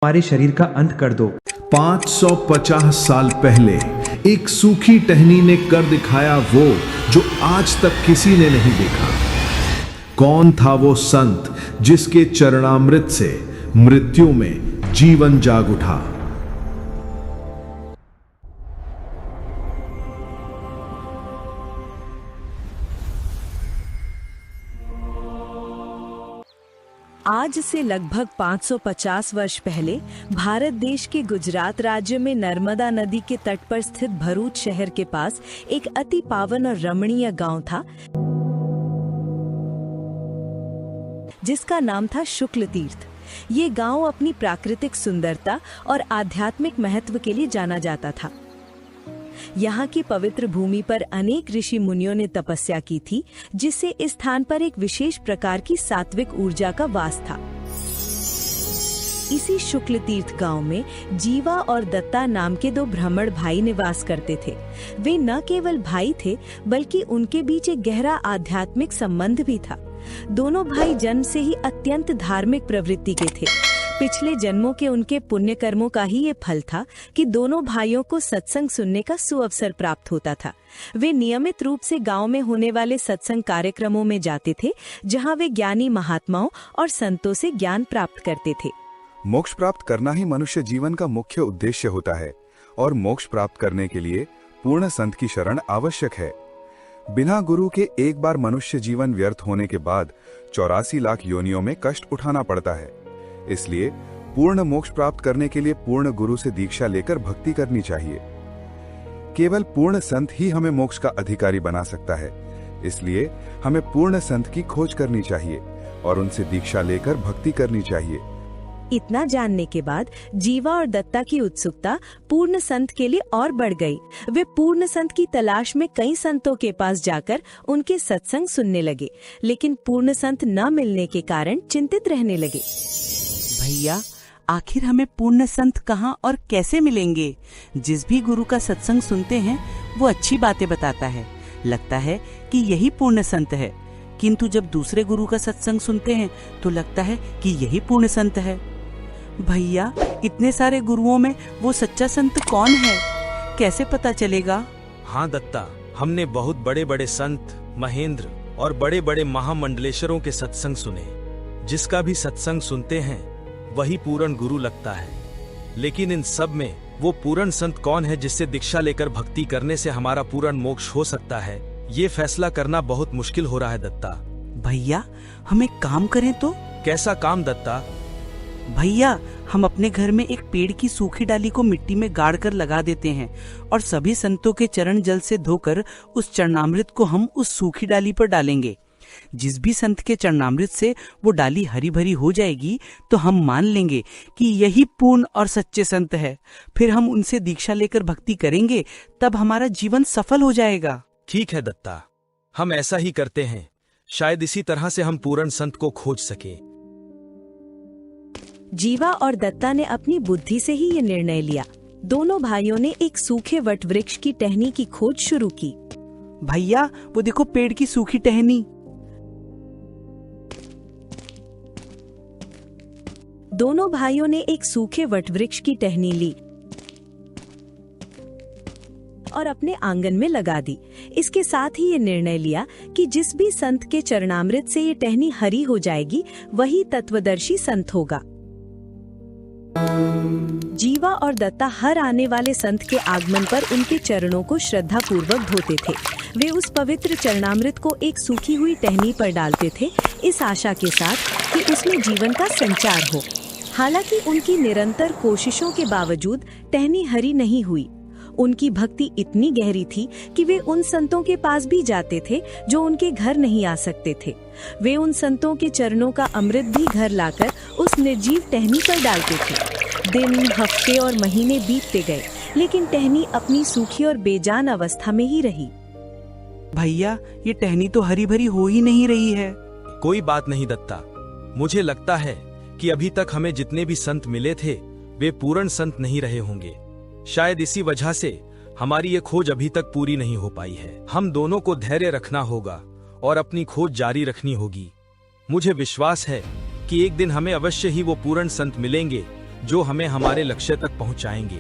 हमारे शरीर का अंत कर दो। 550 साल पहले एक सूखी टहनी ने कर दिखाया वो जो आज तक किसी ने नहीं देखा। कौन था वो संत जिसके चरणामृत से मृत्यु में जीवन जाग उठा? आज से लगभग 550 वर्ष पहले भारत देश के गुजरात राज्य में नर्मदा नदी के तट पर स्थित भरूच शहर के पास एक अति पावन और रमणीय गांव था जिसका नाम था शुक्ल तीर्थ। ये गांव अपनी प्राकृतिक सुंदरता और आध्यात्मिक महत्व के लिए जाना जाता था। यहाँ की पवित्र भूमि पर अनेक ऋषि मुनियों ने तपस्या की थी, जिससे इस स्थान पर एक विशेष प्रकार की सात्विक ऊर्जा का वास था। इसी शुक्ल तीर्थ गांव में जीवा और दत्ता नाम के दो ब्राह्मण भाई निवास करते थे। वे न केवल भाई थे, बल्कि उनके बीच एक गहरा आध्यात्मिक संबंध भी था। दोनों भाई जन्म से ही अत्यंत धार्मिक प्रवृत्ति के थे। पिछले जन्मों के उनके पुण्य कर्मों का ही ये फल था कि दोनों भाइयों को सत्संग सुनने का सुअवसर प्राप्त होता था। वे नियमित रूप से गांव में होने वाले सत्संग कार्यक्रमों में जाते थे, जहां वे ज्ञानी महात्माओं और संतों से ज्ञान प्राप्त करते थे। मोक्ष प्राप्त करना ही मनुष्य जीवन का मुख्य उद्देश्य होता है और मोक्ष प्राप्त करने के लिए पूर्ण संत की शरण आवश्यक है। बिना गुरु के एक बार मनुष्य जीवन व्यर्थ होने के बाद 84 लाख योनियों में कष्ट उठाना पड़ता है। इसलिए पूर्ण मोक्ष प्राप्त करने के लिए पूर्ण गुरु से दीक्षा लेकर भक्ति करनी चाहिए। केवल पूर्ण संत ही हमें मोक्ष का अधिकारी बना सकता है। इसलिए हमें पूर्ण संत की खोज करनी चाहिए और उनसे दीक्षा लेकर भक्ति करनी चाहिए। इतना जानने के बाद जीवा और दत्ता की उत्सुकता पूर्ण संत के लिए और बढ़ गई। वे पूर्ण संत की तलाश में कई संतों के पास जाकर उनके सत्संग सुनने लगे, लेकिन पूर्ण संत न मिलने के कारण चिंतित रहने लगे। भैया, आखिर हमें पूर्ण संत कहाँ और कैसे मिलेंगे? जिस भी गुरु का सत्संग सुनते हैं वो अच्छी बातें बताता है, लगता है कि यही पूर्ण संत है, किंतु जब दूसरे गुरु का सत्संग सुनते हैं तो लगता है कि यही पूर्ण संत है। भैया, इतने सारे गुरुओं में वो सच्चा संत कौन है, कैसे पता चलेगा? हाँ दत्ता, हमने बहुत बड़े बड़े संत, महेंद्र और बड़े बड़े महामंडलेश्वरों के सत्संग सुने। जिसका भी सत्संग सुनते हैं वही पूर्ण गुरु लगता है, लेकिन इन सब में वो पूर्ण संत कौन है जिससे दीक्षा लेकर भक्ति करने से हमारा पूर्ण मोक्ष हो सकता है, ये फैसला करना बहुत मुश्किल हो रहा है दत्ता। भैया, हम एक काम करें तो? कैसा काम दत्ता? भैया, हम अपने घर में एक पेड़ की सूखी डाली को मिट्टी में गाड़ कर लगा देते हैं और सभी संतों के चरण जल से धोकर उस चरणामृत को हम उस सूखी डाली पर डालेंगे। जिस भी संत के चरणामृत से वो डाली हरी भरी हो जाएगी तो हम मान लेंगे कि यही पूर्ण और सच्चे संत है। फिर हम उनसे दीक्षा लेकर भक्ति करेंगे, तब हमारा जीवन सफल हो जाएगा। ठीक है दत्ता, हम ऐसा ही करते हैं। शायद इसी तरह से हम पूर्ण संत को खोज सके। जीवा और दत्ता ने अपनी बुद्धि से ही ये निर्णय लिया। दोनों भाइयों ने एक सूखे वट वृक्ष की टहनी की खोज शुरू की। भैया, वो देखो पेड़ की सूखी टहनी। दोनों भाइयों ने एक सूखे वटवृक्ष की टहनी ली और अपने आंगन में लगा दी। इसके साथ ही ये निर्णय लिया कि जिस भी संत के चरणामृत से ये टहनी हरी हो जाएगी वही तत्वदर्शी संत होगा। जीवा और दत्ता हर आने वाले संत के आगमन पर उनके चरणों को श्रद्धा पूर्वक धोते थे। वे उस पवित्र चरणामृत को एक सूखी हुई टहनी पर डालते थे, इस आशा के साथ कि उसमें जीवन का संचार हो। हालांकि उनकी निरंतर कोशिशों के बावजूद टहनी हरी नहीं हुई। उनकी भक्ति इतनी गहरी थी कि वे उन संतों के पास भी जाते थे जो उनके घर नहीं आ सकते थे। वे उन संतों के चरणों का अमृत भी घर लाकर उस निर्जीव टहनी पर डालते थे। दिन, हफ्ते और महीने बीतते गए, लेकिन टहनी अपनी सूखी और बेजान अवस्था में ही रही। भैया, ये टहनी तो हरी भरी हो ही नहीं रही है। कोई बात नहीं दत्ता, मुझे लगता है कि अभी तक हमें जितने भी संत मिले थे वे पूर्ण संत नहीं रहे होंगे। शायद इसी वजह से हमारी ये खोज अभी तक पूरी नहीं हो पाई है। हम दोनों को धैर्य रखना होगा और अपनी खोज जारी रखनी होगी। मुझे विश्वास है कि एक दिन हमें अवश्य ही वो पूर्ण संत मिलेंगे जो हमें हमारे लक्ष्य तक पहुंचाएंगे।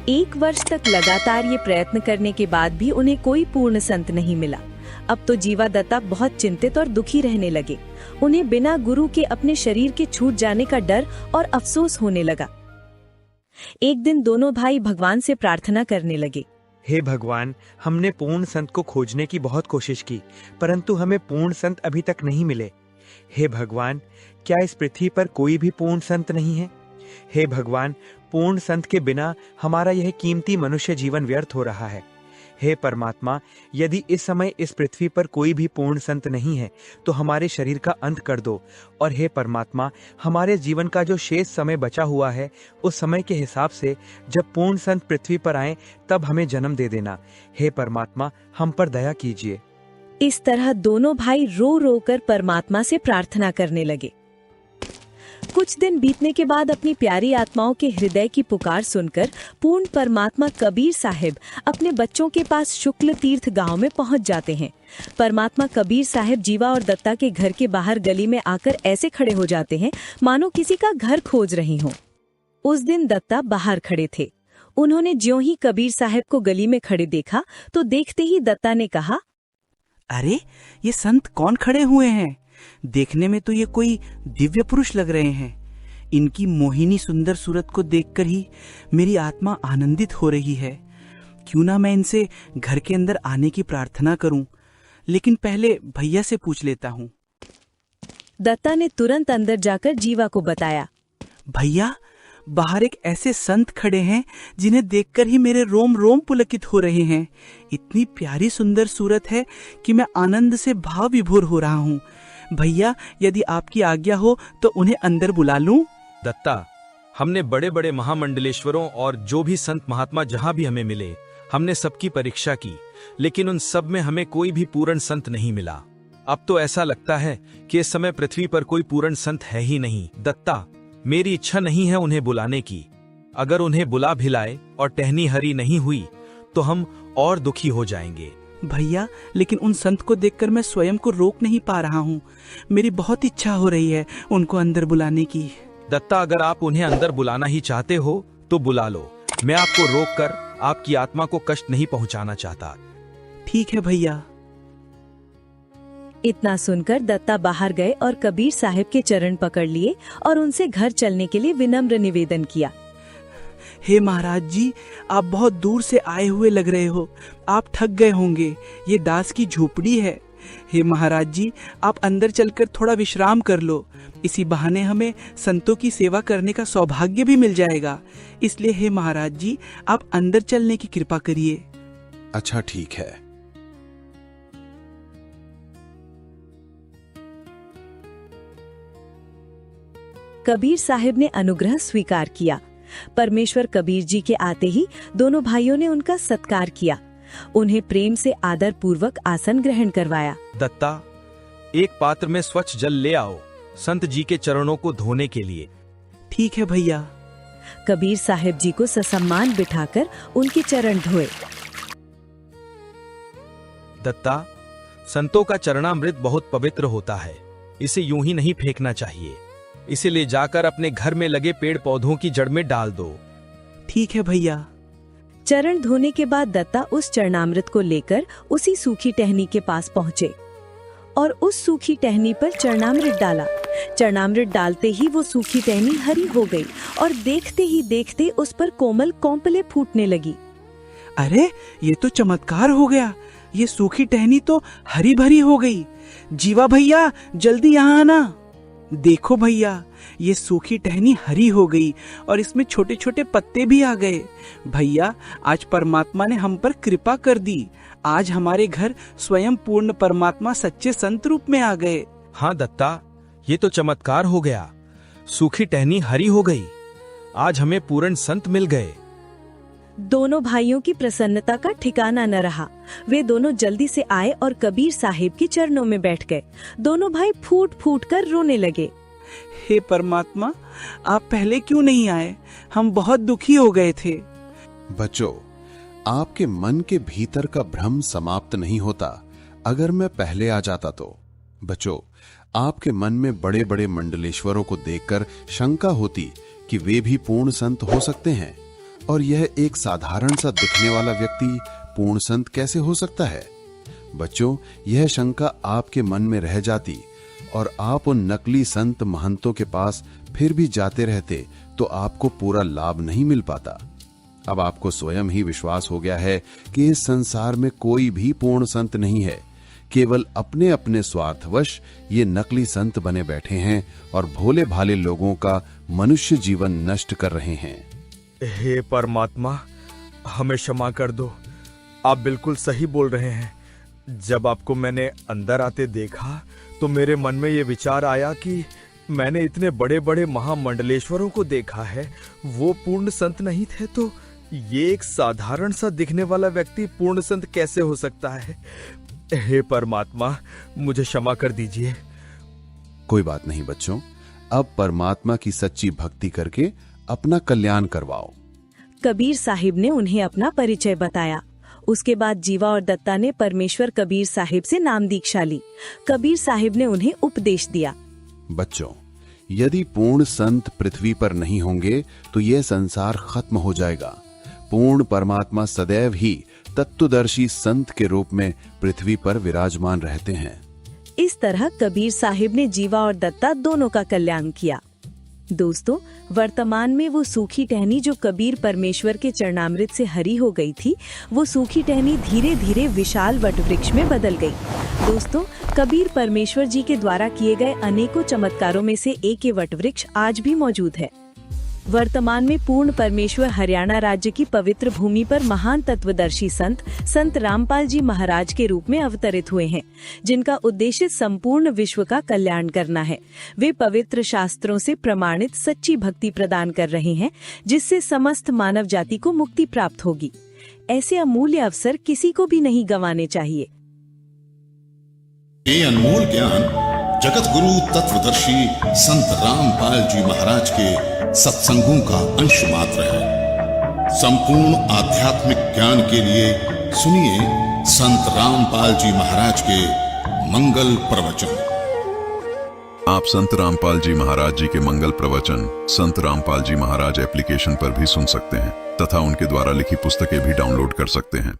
1 वर्ष तक लगातार ये प्रयत्न करने के बाद भी उन्हें कोई पूर्ण संत नहीं मिला। अब तो जीवादत्ता बहुत चिंतित और दुखी रहने लगे। उन्हें बिना गुरु के अपने शरीर के छूट जाने का डर और अफसोस होने लगा। एक दिन दोनों भाई भगवान से प्रार्थना करने लगे। हे भगवान, हमने पूर्ण संत को खोजने की बहुत कोशिश की, परंतु हमें पूर्ण संत अभी तक नहीं मिले। हे भगवान, क्या इस पृथ्वी पर कोई भी पूर्ण संत नहीं है? हे भगवान, पूर्ण संत के बिना हमारा यह कीमती मनुष्य जीवन व्यर्थ हो रहा है। हे परमात्मा, यदि इस समय इस पृथ्वी पर कोई भी पूर्ण संत नहीं है तो हमारे शरीर का अंत कर दो, और हे परमात्मा, हमारे जीवन का जो शेष समय बचा हुआ है उस समय के हिसाब से जब पूर्ण संत पृथ्वी पर आए तब हमें जन्म दे देना। हे परमात्मा, हम पर दया कीजिए। इस तरह दोनों भाई रो रो कर परमात्मा से प्रार्थना करने लगे। कुछ दिन बीतने के बाद अपनी प्यारी आत्माओं के हृदय की पुकार सुनकर पूर्ण परमात्मा कबीर साहिब अपने बच्चों के पास शुक्ल तीर्थ गांव में पहुंच जाते हैं। परमात्मा कबीर साहिब जीवा और दत्ता के घर के बाहर गली में आकर ऐसे खड़े हो जाते हैं मानो किसी का घर खोज रही हों। उस दिन दत्ता बाहर खड़े थे। उन्होंने ज्यों ही कबीर साहिब को गली में खड़े देखा तो देखते ही दत्ता ने कहा, अरे, ये संत कौन खड़े हुए हैं? देखने में तो ये कोई दिव्य पुरुष लग रहे हैं। इनकी मोहिनी सुंदर सूरत को देखकर ही मेरी आत्मा आनंदित हो रही है। क्यों ना मैं इनसे घर के अंदर आने की प्रार्थना करूं, लेकिन पहले भैया से पूछ लेता हूं। दत्ता ने तुरंत अंदर जाकर जीवा को बताया, भैया, बाहर एक ऐसे संत खड़े हैं जिन्हें देखकर ही मेरे रोम रोम पुलकित हो रहे हैं। इतनी प्यारी सुंदर सूरत है कि मैं आनंद से भाव विभोर हो रहा हूँ। भैया, यदि आपकी आज्ञा हो तो उन्हें अंदर बुला लूं? दत्ता, हमने बड़े बड़े महामंडलेश्वरों और जो भी संत महात्मा जहां भी हमें मिले, हमने सबकी परीक्षा की, लेकिन उन सब में हमें कोई भी पूर्ण संत नहीं मिला। अब तो ऐसा लगता है कि इस समय पृथ्वी पर कोई पूर्ण संत है ही नहीं। दत्ता, मेरी इच्छा नहीं है उन्हें बुलाने की। अगर उन्हें बुला भी लाए और टहनी हरी नहीं हुई तो हम और दुखी हो जाएंगे। भैया, लेकिन उन संत को देखकर मैं स्वयं को रोक नहीं पा रहा हूँ। मेरी बहुत इच्छा हो रही है उनको अंदर बुलाने की। दत्ता, अगर आप उन्हें अंदर बुलाना ही चाहते हो तो बुला लो। मैं आपको रोककर आपकी आत्मा को कष्ट नहीं पहुंचाना चाहता। ठीक है भैया। इतना सुनकर दत्ता बाहर गए और कबीर साहिब के चरण पकड़ लिए और उनसे घर चलने के लिए विनम्र निवेदन किया। हे महाराज जी, आप बहुत दूर से आए हुए लग रहे हो। आप थक गए होंगे। ये दास की झोपड़ी है। हे महाराज जी, आप अंदर चलकर थोड़ा विश्राम कर लो। इसी बहाने हमें संतों की सेवा करने का सौभाग्य भी मिल जाएगा। इसलिए हे महाराज जी, आप अंदर चलने की कृपा करिए। अच्छा, ठीक है। कबीर साहिब ने अनुग्रह स्वीकार किया। परमेश्वर कबीर जी के आते ही दोनों भाइयों ने उनका सत्कार किया। उन्हें प्रेम से आदर पूर्वक आसन ग्रहण करवाया। दत्ता, एक पात्र में स्वच्छ जल ले आओ संत जी के चरणों को धोने के लिए। ठीक है भैया। कबीर साहिब जी को ससम्मान बिठाकर उनके चरण धोए। दत्ता, संतों का चरणामृत बहुत पवित्र होता है। इसे यूं ही नहीं फेंकना चाहिए। इसे ले जाकर अपने घर में लगे पेड़ पौधों की जड़ में डाल दो। ठीक है भैया। चरण धोने के बाद दत्ता उस चरणामृत को लेकर उसी सूखी टहनी के पास पहुँचे और उस सूखी टहनी पर चरणामृत डाला। चरणामृत डालते ही वो सूखी टहनी हरी हो गई और देखते ही देखते उस पर कोमल कौंपले फूटने लगी। अरे, ये तो चमत्कार हो गया। ये सूखी टहनी तो हरी भरी हो गई। जीवा भैया, जल्दी यहाँ आना। देखो भैया, ये सूखी टहनी हरी हो गई और इसमें छोटे छोटे पत्ते भी आ गए। भैया, आज परमात्मा ने हम पर कृपा कर दी। आज हमारे घर स्वयं पूर्ण परमात्मा सच्चे संत रूप में आ गए। हाँ दत्ता, ये तो चमत्कार हो गया। सूखी टहनी हरी हो गई। आज हमें पूर्ण संत मिल गए। दोनों भाइयों की प्रसन्नता का ठिकाना न रहा। वे दोनों जल्दी से आए और कबीर साहिब के चरणों में बैठ गए। दोनों भाई फूट फूट कर रोने लगे। हे परमात्मा, आप पहले क्यों नहीं आए? हम बहुत दुखी हो गए थे। बच्चों, आपके मन के भीतर का भ्रम समाप्त नहीं होता अगर मैं पहले आ जाता तो। बच्चों, आपके मन में बड़े बड़े मंडलेश्वरों को देखकर शंका होती कि वे भी पूर्ण संत हो सकते हैं, और यह एक साधारण सा दिखने वाला व्यक्ति पूर्ण संत कैसे हो सकता है? बच्चों, यह शंका आपके मन में रह जाती और आप उन नकली संत महंतों के पास फिर भी जाते रहते तो आपको पूरा लाभ नहीं मिल पाता। अब आपको स्वयं ही विश्वास हो गया है कि इस संसार में कोई भी पूर्ण संत नहीं है। केवल अपने अपने स्वार्थवश ये नकली संत बने बैठे हैं और भोले भाले लोगों का मनुष्य जीवन नष्ट कर रहे हैं। हे परमात्मा, हमें क्षमा कर दो। आप बिल्कुल सही बोल रहे हैं। जब आपको मैंने अंदर आते देखा तो मेरे मन में ये विचार आया कि मैंने इतने बड़े बड़े महामंडलेश्वरों को देखा है, वो पूर्ण संत नहीं थे, तो ये एक साधारण सा दिखने वाला व्यक्ति पूर्ण संत कैसे हो सकता है? हे परमात्मा, मुझे क्षमा कर दीजिए। कोई बात नहीं बच्चों, अब परमात्मा की सच्ची भक्ति करके अपना कल्याण करवाओ। कबीर साहिब ने उन्हें अपना परिचय बताया। उसके बाद जीवा और दत्ता ने परमेश्वर कबीर साहिब से नाम दीक्षा ली। कबीर साहिब ने उन्हें उपदेश दिया। बच्चों, यदि पूर्ण संत पृथ्वी पर नहीं होंगे तो यह संसार खत्म हो जाएगा। पूर्ण परमात्मा सदैव ही तत्वदर्शी संत के रूप में पृथ्वी पर विराजमान रहते हैं। इस तरह कबीर साहिब ने जीवा और दत्ता दोनों का कल्याण किया। दोस्तों, वर्तमान में वो सूखी टहनी जो कबीर परमेश्वर के चरणामृत से हरी हो गई थी, वो सूखी टहनी धीरे धीरे विशाल वटवृक्ष में बदल गई। दोस्तों, कबीर परमेश्वर जी के द्वारा किए गए अनेकों चमत्कारों में से एक ये वटवृक्ष आज भी मौजूद है। वर्तमान में पूर्ण परमेश्वर हरियाणा राज्य की पवित्र भूमि पर महान तत्वदर्शी संत रामपाल जी महाराज के रूप में अवतरित हुए हैं, जिनका उद्देश्य संपूर्ण विश्व का कल्याण करना है। वे पवित्र शास्त्रों से प्रमाणित सच्ची भक्ति प्रदान कर रहे हैं, जिससे समस्त मानव जाति को मुक्ति प्राप्त होगी। ऐसे अमूल्य अवसर किसी को भी नहीं गंवाने चाहिए। ये अनमोल ज्ञान जगत गुरु तत्वदर्शी संत रामपाल जी महाराज के सत्संगों का अंश मात्र है। संपूर्ण आध्यात्मिक ज्ञान के लिए सुनिए संत रामपाल जी महाराज के मंगल प्रवचन। आप संत रामपाल जी महाराज जी के मंगल प्रवचन संत रामपाल जी महाराज एप्लीकेशन पर भी सुन सकते हैं तथा उनके द्वारा लिखी पुस्तकें भी डाउनलोड कर सकते हैं।